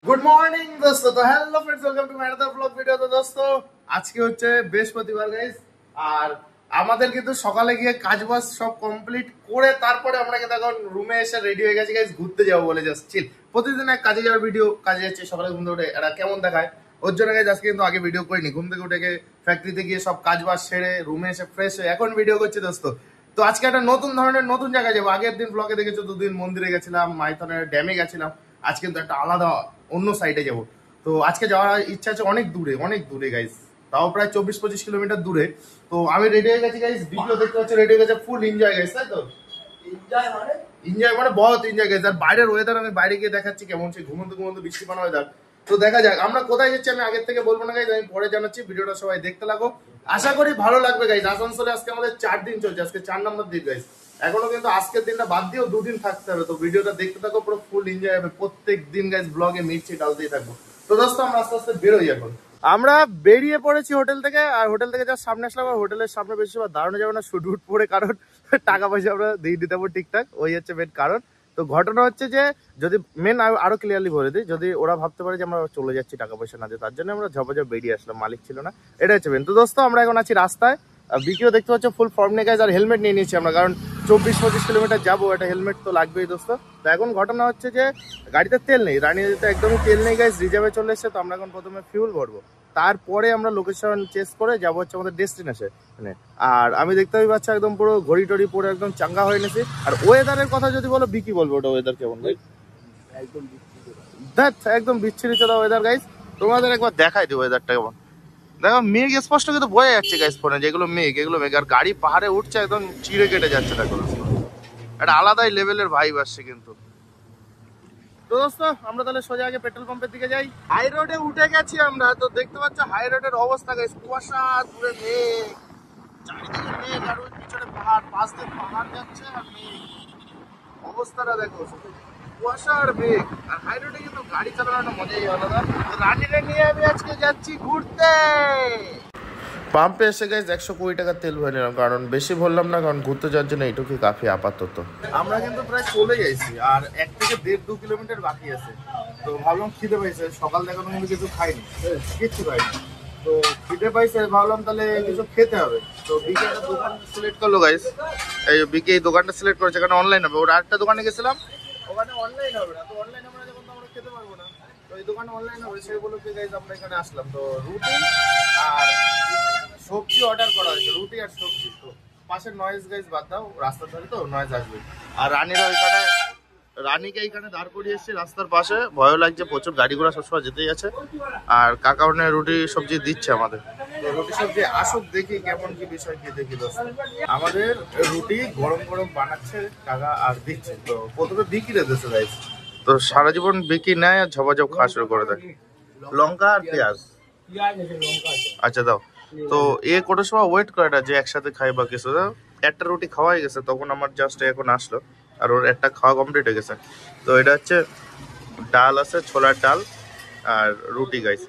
Good morning দোস্তো। তো hello friends, welcome to my another blog video. তো দোস্তো আজকে হচ্ছে বৃহস্পতিবার গাইস, আর আমাদের কিন্তু সকালে গিয়ে কাজ বাজ সব কমপ্লিট করে তারপরে আমরা কিন্তু এখন রুমে এসে রেডি হয়ে গেছি গাইস, ঘুরতে যাবো বলে। জাস্ট চিল, প্রতিদিন এক কাজে যাওয়ার ভিডিও, কাজে যাচ্ছে সকালে ঘুম থেকে উঠে, এটা কেমন দেখায় ওর জন্য গাইস আজকে কিন্তু আগে ভিডিও করিনি। ঘুম থেকে উঠে ফ্যাক্টরিতে গিয়ে সব কাজ বাজ সেরে রুমে এসে ফ্রেশ হয়ে এখন ভিডিও করছি দোস্তো। তো আজকে একটা নতুন ধরনের নতুন জায়গায় যাবো। আগের দিন ব্লগে দেখেছো দুদিন মন্দিরে গেছিলাম, মাইথনের ড্যামে গেছিলাম। আজকে কিন্তু একটা আলাদা অন্য সাইডে যাবো। তো আজকে যাওয়ার ইচ্ছা আছে অনেক দূরে গাইস, তাও প্রায় 24-25 কিলোমিটার দূরে। তো আমি রেডি হয়ে গেছি গাইস, ভিডিও দেখতে পাচ্ছি রেডি হয়ে গেছে, ফুল এনজয় গাইস, তাই তো? এনজয় মানে বহুত এনজয় গাইস। আর বাইরের ওয়েদার আমি বাইরে গিয়ে দেখাচ্ছি কেমন, সেই ঘুমন্ত ঘুমন্ত বৃষ্টিপান ওয়েদার। তো দেখা যাক আমরা কোথায় যাচ্ছি, আমি আগের থেকে বলবো না গাইস, আমি পরে জানাচ্ছি। ভিডিওটা সবাই দেখতে লাগো, আশা করি ভালো লাগবে গাইস। আসানসোলে আজকে আমাদের 4 দিন চলছে, আজকে 4 নম্বর দিন গাইস। এখনো কিন্তু আজকের দিনটা বাদ দিয়েও 2 দিন থাকতে হবে। তো ভিডিওটা দেখতে থাকো, পুরো ফুল এনজয় হবে। প্রত্যেক দিন গাইস ব্লগে মিটছি ডালতেই থাকবো। তো দোস্ত আমরা আস্তে আস্তে বেরোই এখন। আমরা বেরিয়ে পড়েছি হোটেল থেকে, আর হোটেল থেকে যা সামনে আসলাম, আর হোটেলের সামনে বেশি দাঁড়ানো যাবে না শুট উট পরে, কারণ টাকা পয়সা আমরা দিয়ে দিতে পারবো ঠিকঠাক, ওই হচ্ছে মেন কারণ। তো ঘটনা হচ্ছে যে যদি মেন আরো ক্লিয়ারলি বলে দিই, যদি ওরা ভাবতে পারে যে আমরা চলে যাচ্ছি টাকা পয়সা না দিয়ে, তার জন্য আমরা ঝপাঝপ বেরিয়ে আসলাম, মালিক ছিল না, এটা হচ্ছে মেন। তো দোস্ত আমরা এখন আছি রাস্তায়, বিকেও দেখতে পাচ্ছ ফুল ফর্ম নিয়ে গেছে, আর হেলমেট নিয়ে নিয়েছি আমরা, কারণ 24-25 কিলোমিটার যাবো, এটা হেলমেট তো লাগবেই দোস্ত। তো এখন ঘটনা হচ্ছে যে গাড়িতে তেল নেই, রানিতে একদমই তেল নেই গাইস, রিজার্ভে চলে এসছে। তো আমরা এখন প্রথমে ফিউল ভরবো, তারপরে আমরা লোকেশন চেস করে যাবো হচ্ছে আমাদের ডেস্টিনেশনে। আর আমি দেখতে পাচ্ছি একদম পুরো ঘড়ি টড়ি পরে একদম চাঙ্গা হয়ে নিয়েছি। আর ওয়েদারের কথা যদি বলো, বিকি বলবো ওটা ওয়েদার কেমন ভাই? একদম বিচ্ছিরি চলা ওয়েদার গাইস। তোমাদের একবার দেখাই দিই ওয়েদারটা কেমন। দেখো মেঘ স্পষ্ট কিন্তু বোঝা যাচ্ছে গাইস ফোনে, যেগুলো মেঘ এগুলো মেঘ, আর গাড়ি পাহাড়ে উঠছে একদম চিড়ে কেটে যাচ্ছে। দেখো একটা আলাদাই লেভেলের ভাইব আসছে কিন্তু। তো দোস্ত আমরা তাহলে সোজা আগে পেট্রোল পাম্পের দিকে যাই। হাই রোডে উঠে গেছি আমরা, তো দেখতে পাচ্ছ হাই রোডের অবস্থা গাইস, কুয়াশা, দূরে মেঘ, চারিদিকে মেঘ, আর ওই পিছনে পাহাড়, পাশ দিয়ে পাহাড় যাচ্ছে আর মেঘ, অবস্থাটা দেখো, কুয়াশা আর মেঘ। আর হাই রোডে কিন্তু গাড়ি চালানোটা মজাই আলাদা। রানিরে নিয়ে আমি আজকে যাচ্ছি ঘুরতে। পাম্পে এসে গাইজ 120 টাকার তেল ভরে নিলাম, কারণ বেশি ভরলাম না, কারণ ঘুরতে যাওয়ার জন্য এইটুকুই কাফি আপাতত। আমরা কিন্তু প্রায় চলে যাইছি, আর 1 থেকে 1.5-2 কিলোমিটার বাকি আছে। তো ভাবলাম খিদে পাইছে, সকাল থেকে কিন্তু কিছু খাইনি, কিচ্ছু খাইনি। তো খিদে পাইছে, ভাবলাম তাহলে কিছু খেতে হবে। তো বিকে একটা দোকান সিলেক্ট করলো গাইজ, এই বিকে এই দোকানটা সিলেক্ট করেছে, কারণ অনলাইন হবে। ওর আরেকটা দোকানে গেছিলাম, ওখানে অনলাইন হবে না। তো অনলাইন হবে না যখন, তো আমরা খেতে পারবো না। তো এই দোকানে অনলাইন হবে, সেই বলে গাইজ আমরা এখানে আসলাম। তো রুটি আর সবজি অর্ডার করা হয়েছে, রুটি আর সবজি। তো পাশের নয়েজ গাইজ বাদ দাও, রাস্তার ধারে তো নয়েজ আসবে। আর রানীকে এইখানে দাঁড় করিয়ে এসেছি রাস্তার পাশে, ভয় লাগছে প্রচুর, গাড়ি ঘোড়া সবসময় যেতেই আছে। আর কাকা ওখানে রুটি সবজি দিচ্ছে আমাদের। তো রুটি সবজি আসুক, দেখি কেমন কি বিষয়, কি দেখি দোস্ত। আমাদের রুটি গরম গরম বানাচ্ছে কাকা আর দিচ্ছে। তো প্রথমে বিক্রি দিচ্ছে গাইজ, তো সারা জীবন বিক্রি নেয় আর ঝপাঝপ খাওয়া শুরু করে দেয়। লঙ্কা আর পেঁয়াজ, আচ্ছা দাও। তো কটার সময় ওয়েট করে না যে একসাথে খাই বা কিছু, একটা রুটি খাওয়াই গেছে, তখন আমার জাস্ট এখন আসলো, আর ওর একটা খাওয়া কমপ্লিট হয়ে গেছে। তো এটা হচ্ছে ডাল আছে, ছোলার ডাল আর রুটি গাইস,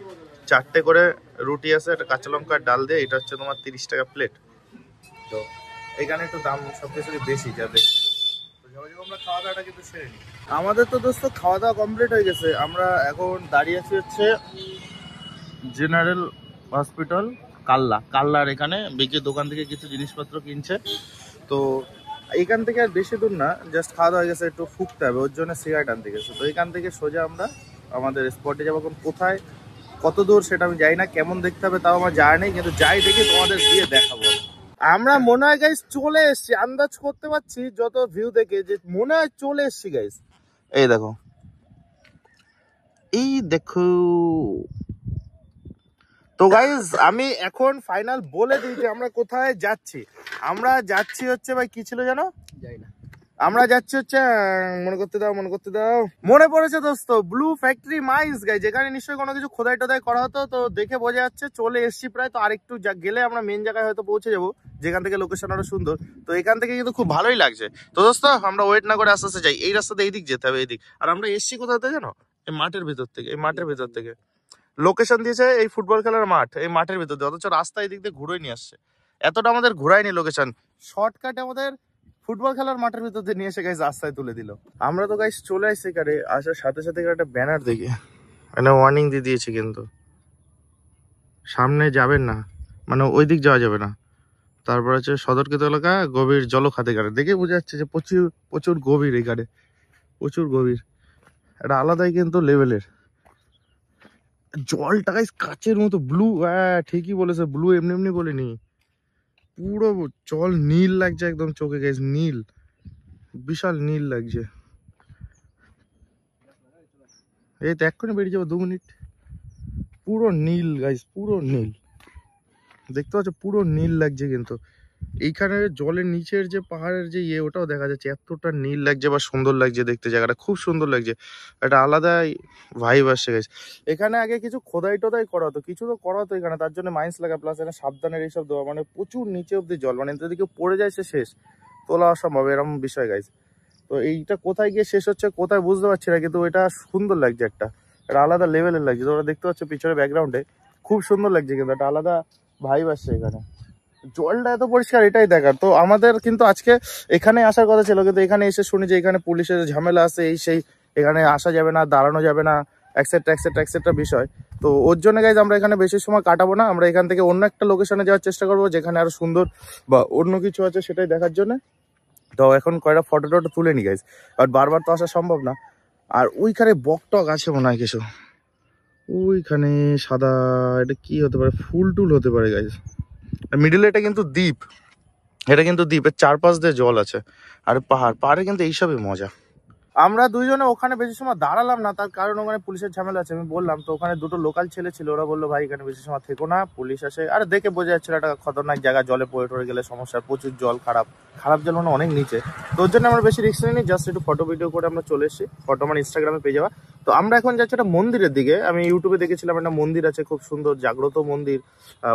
4টে করে রুটি আছে, একটা কাঁচা লঙ্কার ডাল দিয়ে। এটা হচ্ছে তোমার 30 টাকা প্লেট। তো এখানে একটু দাম সবকিছুরই বেশি, যা দেখছি। আমরা খাওয়া দাওয়াটা কিন্তু সেরে নিই। আমাদের তো দোস্ত খাওয়া দাওয়া কমপ্লিট হয়ে গেছে। আমরা এখন দাঁড়িয়ে আছি হচ্ছে জেনারেল হসপিটাল কাল্লার এখানে। বিকের দোকান থেকে কিছু জিনিসপত্র কিনছে। তো এখান থেকে আর বেশি দূর না, জাস্ট খাওয়া দাওয়া হয়ে গেছে, একটু ফুকতে হবে, ওর জন্য সিগারেট আনতে গেছে। তো এখান থেকে সোজা আমরা আমাদের স্পটে যাবো। কোথায় কত দূর সেটা আমি জানি না, কেমন দেখতে হবে তাও আমার জানা নেই, কিন্তু যাই দেখি তোমাদের দিয়ে দেখাবো। আমরা মনে হয় গাইস চলে এসছি, আন্দাজ করতে পারছি যত ভিউ দেখে যে মনে হয় চলে এসছি গাইস। এই দেখো, এই দেখো। তো গাইজ আমি এখন ফাইনাল বলে দিই যে আমরা কোথায় যাচ্ছি। আমরা যাচ্ছি হচ্ছে, ভাই কি ছিল জানো, যাই না, আমরা যাচ্ছি হচ্ছে মনে করতে দাও, মনে পড়েছে দোস্ত, ব্লু ফ্যাক্টরি মাইন্স গাইজ, যেখানে নিশ্চয়ই কোনো কিছু খোদাই টোদাই করা হতো। তো দেখে বোঝা যাচ্ছে চলে এসছি প্রায়। তো আরেকটু গেলে আমরা মেন জায়গায় হয়তো পৌঁছে যাবো, যেখান থেকে লোকেশন আরো সুন্দর। তো এখান থেকে কিন্তু খুব ভালোই লাগছে। তো দোস্ত আমরা ওয়েট না করে আস্তে আস্তে যাই, এই রাস্তাতে এইদিক যেতে হবে, এইদিক। আর আমরা এসছি কোথাতে জানো, এই মাঠের ভিতর থেকে, এই মাঠের ভিতর থেকে লোকেশন দিয়েছে এই ফুটবল খেলার মাঠ, এই মাঠের ভিতর দিয়ে, অথচ রাস্তা এই দিক দিয়ে ঘুরে নিয়ে আসছে। এতটা আমাদের ঘুরায়নি লোকেশন, শর্টকাটে আমাদের ফুটবল খেলার মাঠের ভিতর দিয়ে নিয়ে এসে গাইস রাস্তায় তুলে দিল। আমরা তো গাইস চলে আসছি, কারে আসার সাথে সাথে একটা ব্যানার দেখি, এখানে ওয়ার্নিং দিয়ে দিয়েছি কিন্তু সামনে যাবেন না, মানে ওই দিক যাওয়া যাবে না। তারপর হচ্ছে সদরকৃত এলাকা গভীর জলখাতে গাড়ি দেখে বোঝা যাচ্ছে যে প্রচুর প্রচুর গভীর এই গাড়ি, প্রচুর গভীর। এটা আলাদাই কিন্তু লেভেলের জলটা গাইস, কাচের মতো ব্লু। হ্যাঁ ঠিকই বলেছে, ব্লু এমনি এমনি বলিনি, পুরো জল নীল লাগছে একদম চোখে গাইস, নীল, বিশাল নীল লাগছে। এই তো এক্ষুনি বেরিয়ে যাবো 2 মিনিট। পুরো নীল গাইস, পুরো নীল, দেখতে পাচ্ছ পুরো নীল লাগছে কিন্তু। এইখানে জলের নিচের যে পাহাড়ের যে ওটাও দেখা যাচ্ছে, এতটা নীল লাগছে বা সুন্দর লাগছে দেখতে, জায়গাটা খুব সুন্দর লাগছে, একটা আলাদাই ভাইব আসছে গাইস। এখানে আগে কিছু খোদাই টোদাই করা হতো, কিছু তো করা হতো এখানে, তার জন্য মাইন্স লাগা, প্লাস এখানে সাবধানের এইসব দেওয়া, মানে প্রচুর নিচে অব্দি জল, মানে যদি কেউ পড়ে যায় সে শেষ, তোলা অসম্ভব এরকম বিষয় গাইস। তো এইটা কোথায় গিয়ে শেষ হচ্ছে কোথায় বুঝতে পারছি না, কিন্তু এটা সুন্দর লাগছে, একটা আলাদা লেভেলের লাগছে। তোমরা দেখতে পাচ্ছ পিছনে ব্যাকগ্রাউন্ডে খুব সুন্দর লাগছে, কিন্তু একটা আলাদা ভাইব আসছে এখানে। জলটা এত পরিষ্কার এটাই দেখার। তো আমাদের কিন্তু আজকে এখানে আসার কথা ছিল, কিন্তু এখানে এসে শুনি যে এখানে পুলিশের ঝামেলা আছে, এই সেই, এখানে আসা যাবে না, দাঁড়ানো যাবে না, এক্সেট্রা এক্সেট্রা এক্সেট্রা বিষয়। তো ওর জন্য গাইজ আমরা এখানে বেশি সময় কাটাবো না, আমরা এখান থেকে অন্য একটা লোকেশনে যাওয়ার চেষ্টা করবো যেখানে আরো সুন্দর বা অন্য কিছু আছে সেটাই দেখার জন্য। তো এখন কয়টা ফটো টটো তুলে নি গাইজ, আর বারবার তো আসা সম্ভব না। আর ওইখানে বকটক আছে মনে হয় কিছু, ওইখানে সাদা, এটা কি হতে পারে, ফুল টুল হতে পারে গাইজ। মিডিলে এটা কিন্তু দ্বীপ, এটা কিন্তু দ্বীপের চারপাশ দিয়ে জল আছে, আর পাহাড়ে কিন্তু এইসবই মজা। আমরা দুইজনে ওখানে বেশি সময় দাঁড়ালাম না, তার কারণ ওখানে পুলিশের ঝামেলা আছে, আমি বললাম। তো ওখানে দুটো লোকাল ছেলে ছিল, ওরা বললো ভাই এখানে বেশি সময় থেকো না, পুলিশ আসে। আর দেখে বোঝা যাচ্ছিল একটা খতরনাক জায়গা, জলে পড়ে টরে গেলে সমস্যা, প্রচুর জল, খারাপ খারাপ জল, মানে অনেক নিচে। তো ওর জন্য আমরা বেশি রিস্ক নিই, জাস্ট একটু ফটো ভিডিও করে আমরা চলে এসেছি, ফটো আমার ইনস্টাগ্রামে পেয়ে যাওয়া। তো আমরা এখন যাচ্ছি একটা মন্দিরের দিকে, আমি ইউটিউবে দেখেছিলাম একটা মন্দির আছে খুব সুন্দর, জাগ্রত মন্দির।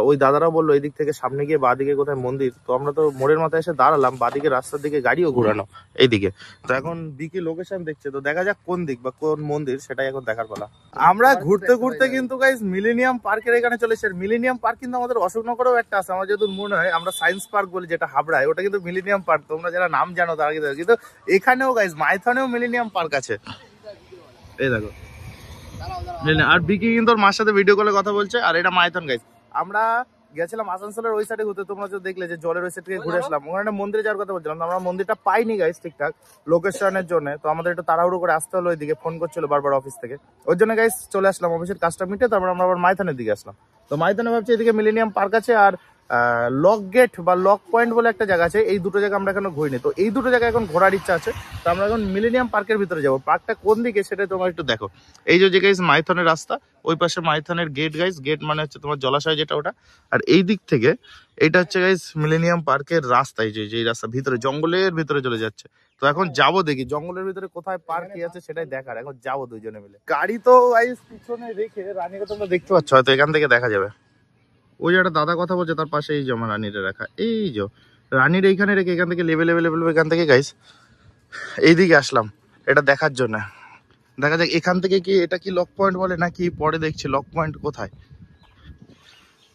ওই দাদারাও বললো এই দিক থেকে সামনে গিয়ে বাদিকে কোথায় মন্দির। তো আমরা তো মোড়ের মাথায় এসে দাঁড়ালাম, বাদিকে রাস্তার দিকে গাড়িও ঘোরানো এইদিকে। তো এখন বিকি লোকেশন দেখছে, তো দেখা যাক কোন দিক বা কোন মন্দির, সেটাই এখন দেখার পালা। আমরা ঘুরতে ঘুরতে কিন্তু গাইস মিলেনিয়াম পার্কের এখানে চলে এসেছি। মিলেনিয়াম পার্ক কিন্তু আমাদের অশোকনগরেও একটা আছে, আমার যেহেতু মনে হয়, আমরা সায়েন্স পার্ক বলি যেটা হাবড়ায়, ওটা কিন্তু মিলেনিয়াম পার্ক। তোমরা যারা নাম জানো তারা কিন্তু এখানেও গাইস মাইথনেও মিলেনিয়াম পার্ক আছে, এই দেখো। আর বিকি কিন্তু ওর মার সাথে ভিডিও কলে কথা বলছে, আর এটা মাইথন গাইস। আমরা গেছিলাম আসানসোলের ওই সাইডে ঘুরতে, তোমরা তো দেখলে যে জলের ওই সাইড থেকে ঘুরে আসলাম, ওখানে মন্দিরে যাওয়ার কথা বলছিলাম। আমরা মন্দিরটা পাইনি গাইস ঠিকঠাক লোকেশনের জন্য, তো আমাদের একটু তাড়াহুড়ো করে আসতে হলো, ওইদিকে ফোন করছিল বারবার অফিস থেকে, ওর জন্য গাইস চলে আসলাম অফিসের কাজটা মিটে, তারপর আমরা আবার মাইথনের দিকে আসলাম। তো মাইথনে ভাবছি এদিকে মিলেনিয়াম পার্ক আছে, আর লক গেট বা লক পয়েন্ট বলে একটা জায়গা আছে, এই দুটো জায়গা আমরা এখনো ঘুরিনি। তো এই দুটো জায়গায় এখন ঘোরার ইচ্ছা আছে, তো আমরা এখন মিলেনিয়াম পার্কের ভিতরে যাবো। পার্কটা কোন দিকে সেটা তোমার একটু দেখো, এই যে গাইস মাইথনের রাস্তা, ওই পাশে মাইথনের গেট গাইস, গেট মানে হচ্ছে তোমার জলাশয় যেটা ওটা, আর এই দিক থেকে এইটা হচ্ছে গাইস মিলেনিয়াম পার্কের রাস্তা, এই যে রাস্তা ভিতরে জঙ্গলের ভিতরে চলে যাচ্ছে। তো এখন যাবো দেখি জঙ্গলের ভিতরে কোথায় পার্ক কি আছে সেটাই দেখার, এখন যাবো দুইজনে মিলে। গাড়ি তো গাইস পিছনে রেখে, রানীকে তোমরা দেখতে পাচ্ছ হয়তো, এখান থেকে দেখা যাবে। ওই যে একটা দাদা কথা বলছে তার পাশে এই যে আমার রানীরে রাখা, এই যে রানীর এইখানে রেখে এখান থেকে লেভেল লেভেল লেভেল এখান থেকে গাইস এইদিকে আসলাম এটা দেখার জন্য। দেখা যাক এখান থেকে কি এটা কি লক পয়েন্ট বলে নাকি, পরে দেখছি লক পয়েন্ট কোথায়।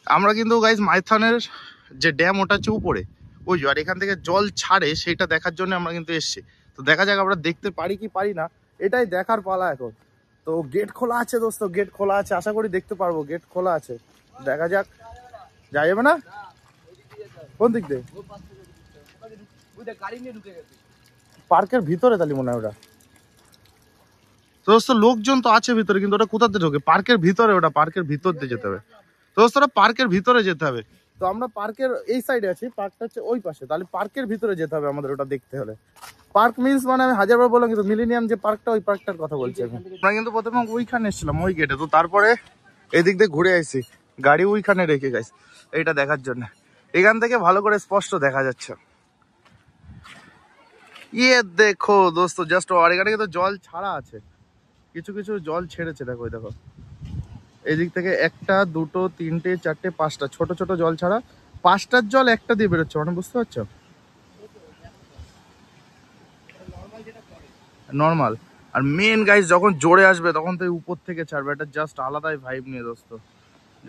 আমরা কিন্তু গাইস মাইথনের যে ড্যাম ওটা হচ্ছে উপরে, ওই আর এখান থেকে জল ছাড়ে সেটা দেখার জন্য আমরা কিন্তু এসছি। তো দেখা যাক আমরা দেখতে পারি কি পারি না, এটাই দেখার পালা এখন। তো গেট খোলা আছে দোস্ত, গেট খোলা আছে, আশা করি দেখতে পারবো, গেট খোলা আছে, দেখা যাক। যাই যাবে না কোন দিক দিয়ে, পার্কের ভিতরে তাহলে মনে হয় ওটা। তো দোস্ত লোকজন তো আছে ভিতরে, কিন্তু ওটা কোথাতে ঢোকে, পার্কের ভিতরে, ওটা পার্কের ভিতর দিয়ে যেতে হবে। তো দোস্ত ওটা পার্কের ভিতরে যেতে হবে। তো আমরা পার্কের এই সাইডে আছি, পার্কটা হচ্ছে ওই পাশে, তাহলে পার্কের ভিতরে যেতে হবে আমাদের ওটা দেখতে হলে। পার্ক মিন্স মানে আমি হাজারবার বললাম, কিন্তু মিলেনিয়াম যে পার্কটা, ওই পার্কটার কথা বলছি এখন। আমরা কিন্তু প্রথমে ওইখানে এসেছিলাম ওই গেটে, তো তারপরে এদিক দিয়ে ঘুরে আসছি, গাড়ি ওইখানে রেখে গেছি এইটা দেখার জন্য। এখান থেকে ভালো করে স্পষ্ট দেখা যাচ্ছে। ইয়ে দেখো দোস্ত জাস্ট, আর এখানে কিন্তু জল ছাড়া আছে, কিছু কিছু জল ছেড়েছে, দেখো দেখো এদিক থেকে 1 2 3 4 5টা ছোট ছোট জল ছাড়া, 5টার জল একটা দিয়ে বেরোচ্ছে, মানে বুঝতে পারছো নর্মাল। আর মেন গাইস যখন জোরে আসবে তখন তো উপর থেকে ছাড়বে, এটা জাস্ট আলাদাই ভাইব নিয়ে দোস্ত,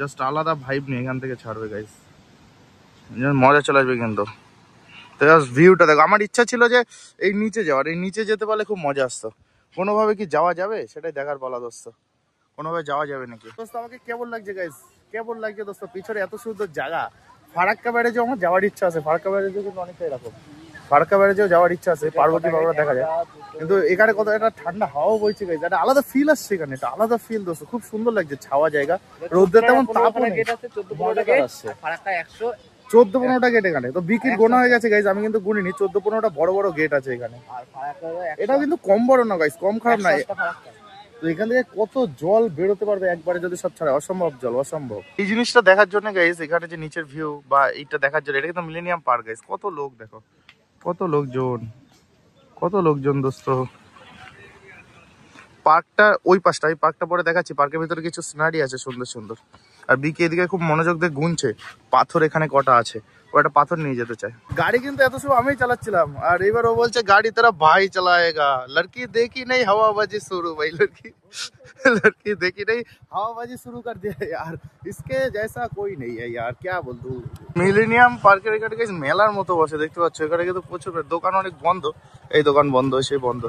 জাস্ট আলাদা ভাইব নিয়ে এখান থেকে ছাড়বে গাইস, মজা চলে আসবে কিন্তু। তো জাস্ট ভিউটা দেখো, আমার ইচ্ছা ছিল যে এই নিচে যাওয়ার, এই নিচে যেতে পারলে খুব মজা আসতো, কোনোভাবে কি যাওয়া যাবে সেটাই দেখার পালা দোস্ত, কোনোভাবে যাওয়া যাবে নাকি। দোস্ত আমাকে কেমন লাগছে গাইস, কেমন লাগছে দোস্ত পিছনে এত সুন্দর জায়গা। ফারাক্কা ব্যারেজেও আমার যাওয়ার ইচ্ছা আছে, ফারাক্কা ব্যারেজেও কিন্তু অনেকটা এরকম, ফারাক্কা ব্যারেজেও যাওয়ার ইচ্ছা আছে, পার্বতী বাবা দেখা যায়। কিন্তু এখানে কত একটা ঠান্ডা হাওয়া বইছে গাইস, একটা আলাদা ফিল আসছে এখানে, একটা আলাদা ফিল দোস্ত, খুব সুন্দর লাগছে, ছাওয়া জায়গা, রোদ্রে তেমন তাপ আসছে। 14-15টা গেট এখানে, তো বিক্রির গোনা হয়ে গেছে গাইস, আমি কিন্তু গুনিনি, 14-15টা বড় বড় গেট আছে এখানে। এটাও কিন্তু কম বড় না গাইস, কম খারাপ না। তো এখান থেকে কত জল বেরোতে পারবে একবারে যদি সব ছাড়ে, অসম্ভব জল, অসম্ভব। এই জিনিসটা দেখার জন্য গাইস, এখানে যে নিচের ভিউ বা এইটা দেখার জন্য, এটা কিন্তু মিলেনিয়াম পার্ক গাইস, কত লোক দেখো, কত লোকজন, কত লোকজন দোস্ত। পার্কটা ওই পাশটা, এই পার্কটা পরে দেখাচ্ছি, পার্কের ভিতরে কিছু সিনারি আছে সুন্দর সুন্দর। আর বিকে এদিকে খুব মনোযোগ দিয়ে গুনছে পাথর এখানে কটা আছে, ও একটা পাথর নিয়ে যেতে চায়। গাড়ি কিন্তু এত সময় আমি চালাচ্ছিলাম, আর এবার ও বলছে গাড়ি তেরা ভাই চালায়েগা। লড়কি দেখি নেই हवाबाजी शुरू, भाई लड़की लड़की देखी नहीं हवाबाजी शुरू कर दिया यार, इसके जैसा कोई नहीं है यार, क्या बोल दूं। মিলেনিয়াম পার্কের এখানে গাইস মেলার মতো বসে, দেখতে পাচ্ছ এখানে কিন্তু প্রচুর দোকান, অনেক বন্ধ, এই দোকান বন্ধ, সেই বন্ধ,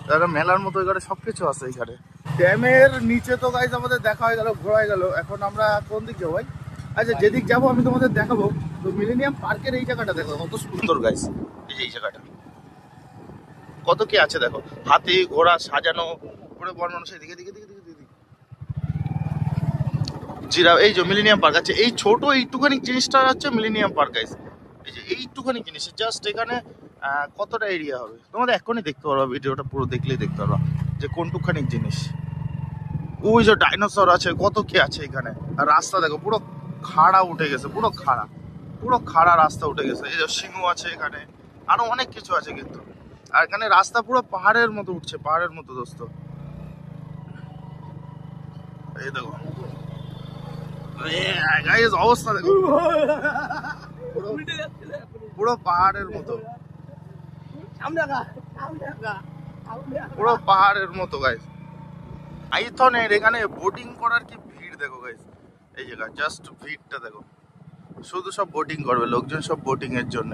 তাহলে মেলার মতো এখানে সবকিছু আছে এখানে। ড্যামের নিচে তো গাইস আমাদের দেখা হয়ে গেল, ঘোরা হয়ে গেল, এখন আমরা কোন দিক যাবো ভাই? আচ্ছা যেদিক যাবো আমি তোমাদের দেখাবো। তো মিলেনিয়াম পার্কের এই জায়গাটা দেখো কত সুন্দর গাইস, এই জায়গাটা কত কি আছে দেখো, হাতি ঘোড়া সাজানো পুরো, বন মানুষ এদিকে দিকে দিকে দিকে দিকে জিরা, এই যে মিলেনিয়াম পার্ক আছে, এই ছোট এইটুখানি জিনিসটা হচ্ছে মিলেনিয়াম পার্ক গাইস, এই যে এইটুখানি জিনিস, জাস্ট এখানে কতটা এরিয়া হবে তোমাদের এখনই দেখতে পারবা, ভিডিওটা পুরো দেখলেই দেখতে পারবা যে কোনটুখানি জিনিস। ওই যে ডাইনোসর আছে, কত কি আছে এখানে। আর রাস্তা দেখো পুরো খাড়া উঠে গেছে, পুরো খাড়া, পুরো খাড়া রাস্তা উঠে গেছে, এই যে সিংহ আছে এখানে, আরো অনেক কিছু আছে কিন্তু। আর এখানে রাস্তা পুরো পাহাড়ের মতো উঠছে, পাহাড়ের মতো দোস্ত, এই দেখো গাইস অবস্থা দেখো, পুরো পাহাড়ের মতো, পুরো পাহাড়ের মতো গাইস। আইথনের এখানে বোটিং করার কি ভিড় দেখো গাইস, এই জায়গা জাস্ট ভিড়টা দেখো, শুধু সব বোটিং করবে লোকজন, সব বোটিং এর জন্য,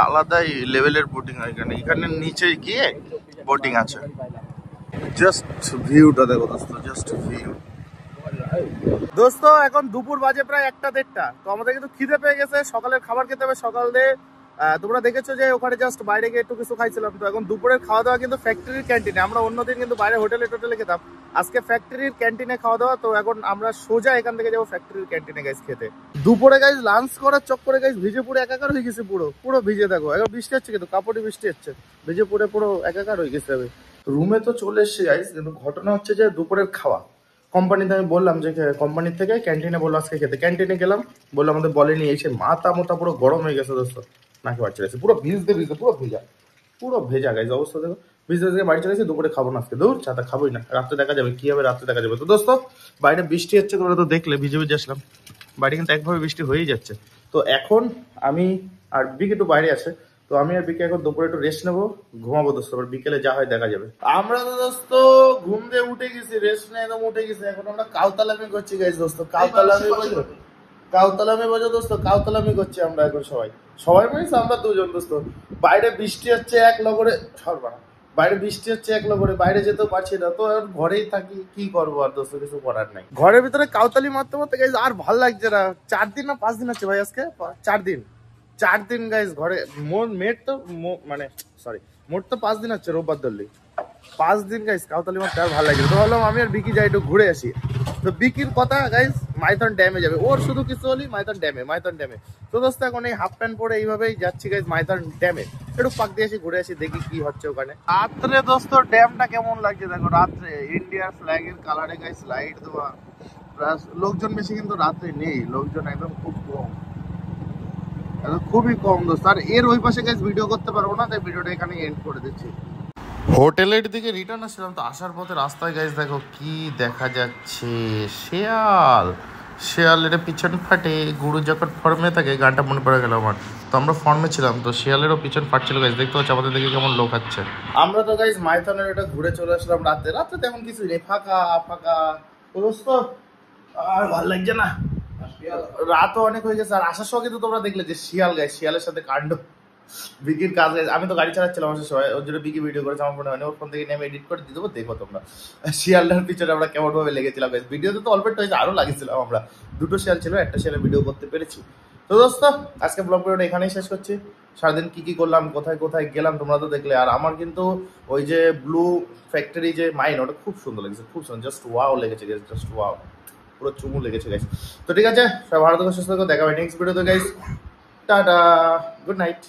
আলাদাই লেভেলের বোটিং হয় এখানে, এখানে নিচে গিয়ে বোটিং আছে। জাস্ট ভিউটা দেখো দোস্ত, জাস্ট ভিউ। দোস্ত এখন দুপুর বাজে প্রায় 1টা-1:30, তো আমাদের কিন্তু খিদে পেয়ে গেছে, সকালের খাবার খেতে হবে। সকালে তোমরা দেখেছো যে ওখানে জাস্ট বাইরে গিয়ে একটু কিছু খাইছিলাম, তো এখন দুপুরের খাওয়া দাওয়া কিন্তু ফ্যাক্টরির ক্যান্টিনে, আমরা অন্যদিন কিন্তু বাইরে হোটেলে টোটেলে খেতাম, আজকে ফ্যাক্টরির ক্যান্টিনে খাওয়া দাওয়া। তো এখন আমরা সোজা এখান থেকে যাবো ফ্যাক্টরির ক্যান্টিনে গাইস খেতে। দুপুরে গাইস লাঞ্চ করার চক্করে গাইস ভিজে পুরো একাকার হয়ে গেছে, পুরো পুরো ভিজে দেখো, এখন বৃষ্টি হচ্ছে কিন্তু কাপড়ে বৃষ্টি হচ্ছে, ভিজে পুরো পুরো একাকার হয়ে গেছে। রুমে তো চলে এসছি গাইস, কিন্তু ঘটনা হচ্ছে যে দুপুরের খাওয়া কোম্পানিতে আমি বললাম যে কোম্পানির থেকে ক্যান্টিনে বললো আজকে খেতে, ক্যান্টিনে গেলাম, বললো আমাদের বলেনি, এসে মাথা মোটা পুরো গরম হয়ে গেছে দোস্ত, নাকি বাড়ি চলে এসেছে পুরো ভিজতে ভিজতে, পুরো ভেজা, পুরো ভেজা গাইজ অবস্থা দেখো, ভিজতে থেকে বাড়ি চলে এসেছে। দুপুরে খাবো না আজকে, দূর ছাতা খাবোই না, রাত্রে দেখা যাবে কি হবে, রাত্রে দেখা যাবে। তো দোস্ত বাইরে বৃষ্টি হচ্ছে, তোমরা তো দেখলে ভিজে ভিজে আসলাম, বাড়ি কিন্তু একভাবে বৃষ্টি হয়েই যাচ্ছে। তো এখন আমি আর বিকে একটু বাইরে আছে, তো আমি আর বিকে এখন দুপুরে একটু রেস্ট নেবো, ঘুমাবো দোস্ত, বিকেলে যা হয় দেখা যাবে। আমরা তো দোস্ত ঘুম দিয়ে উঠে গেছি, রেস্ট নিয়ে একদম উঠে গেছি, এখন আমরা কাউতালামি করছি গাইজ দোস্ত, কাউতালামি বোঝো, কাউতালামি বোঝো দোস্ত, কাউতালামি করছি আমরা এখন সবাই, সবাই মিলে আমরা দুজন দোস্ত। বাইরে বৃষ্টি হচ্ছে এক লগরে, সর্বনা বাইরে বৃষ্টি হচ্ছে এক লগরে, বাইরে যেতেও পারছি না, তো এখন ঘরেই থাকি, কি করবো আর দোস্ত, কিছু করার নাই। ঘরের ভিতরে কাউতালি মারতে মারতে গাইজ আর ভাল লাগছে না। 4 দিন না 5 দিন হচ্ছে ভাই, আজকে 4 দিন গাইজ ঘরে, মেট তো মানে সরি মোট তো 5 দিন হচ্ছে, রোববার ধরলি 5 দিন গাইজ কাউতালি মারতে আর ভালো লাগে। তো ভাবলাম আমি আর বিকি যাই একটু ঘুরে আসি। তো বিকির কথা গাইজ মাইথন ড্যামে যাবে, ওর শুধু কিছু হলি মাইথন ড্যামে। তো দোস্ত এখন এই হাফ প্যান্ট পরে এইভাবেই যাচ্ছি গাইজ মাইথন ড্যামে, একটু পাক দিয়ে আসি, ঘুরে আসি, দেখি কি হচ্ছে ওখানে। রাত্রে দোস্ত ড্যামটা কেমন লাগছে দেখো, রাত্রে ইন্ডিয়ার ফ্ল্যাগের কালারে গাইজ লাইট দেওয়া, প্লাস লোকজন বেশি কিন্তু রাত্রে নেই, লোকজন একদম খুব কম, খুবই কম দোস্ত। আর এর ওই পাশে গাইজ ভিডিও করতে পারবো না, তাই ভিডিওটা এখানে এন্ড করে দিচ্ছি। হোটেলের দিকে রিটার্ন আসছিলাম, তো আসার পথে রাস্তায় গাইজ দেখো কি দেখা যাচ্ছে, শেয়ালের পিছন ফাটে গুরু যখন ফর্মে থাকে, গানটা মনে পড়ে গেল আমার। তো আমরা ফর্মে ছিলাম, তো শেয়ালেরও পিছন ফাটছিল গাইজ, দেখতে পাচ্ছি আমাদের দিকে কেমন লোক আছে। আমরা তো গাইজ মাইথনের এটা ঘুরে চলে আসলাম রাতে তেমন কিছু নেই, ফাঁকা ফাঁকা দোস্ত, আর ভালো লাগছে না, রাতও অনেক হয়ে গেছে। আর আসার সময় কিন্তু তোমরা দেখলে যে শিয়াল গাইজ, শিয়ালের সাথে কাণ্ড, বিকির কাজ আমি তো গাড়ি চালাচ্ছিলাম আমার সময়, ওর জন্য বিকি ভিডিও করেছে আমার ফোনে, মানে ওর ফোন থেকে নিয়ে আমি এডিট করে দিয়ে দেবো, দেখো তোমরা শিয়ালটার পিছনে আমরা কেমন ভাবে লেগেছিলাম। ভিডিওতে তো অল্প একটু হয়েছে, আরো লাগিয়েছিলাম আমরা, দুটো শিয়াল ছিল, একটা শিয়ালের ভিডিও করতে পেরেছি। তো দোস্ত আজকে ব্লগ ভিডিওটা এখানেই শেষ করছি। সারাদিন কি কি করলাম, কোথায় কোথায় গেলাম তোমরা তো দেখলে। আর আমার কিন্তু ওই যে ব্লু ফ্যাক্টরি যে মাইন, ওটা খুব সুন্দর লেগেছে, খুব সুন্দর, জাস্ট ওয়াও লেগেছে গাইস, জাস্ট ওয়াও, পুরো চুমু লেগেছে গাইস। তো ঠিক আছে, সবাই ভালো থেকো, সুস্থ থেকো, দেখা হবে নেক্সট ভিডিওতে গাইস। Tata, good night.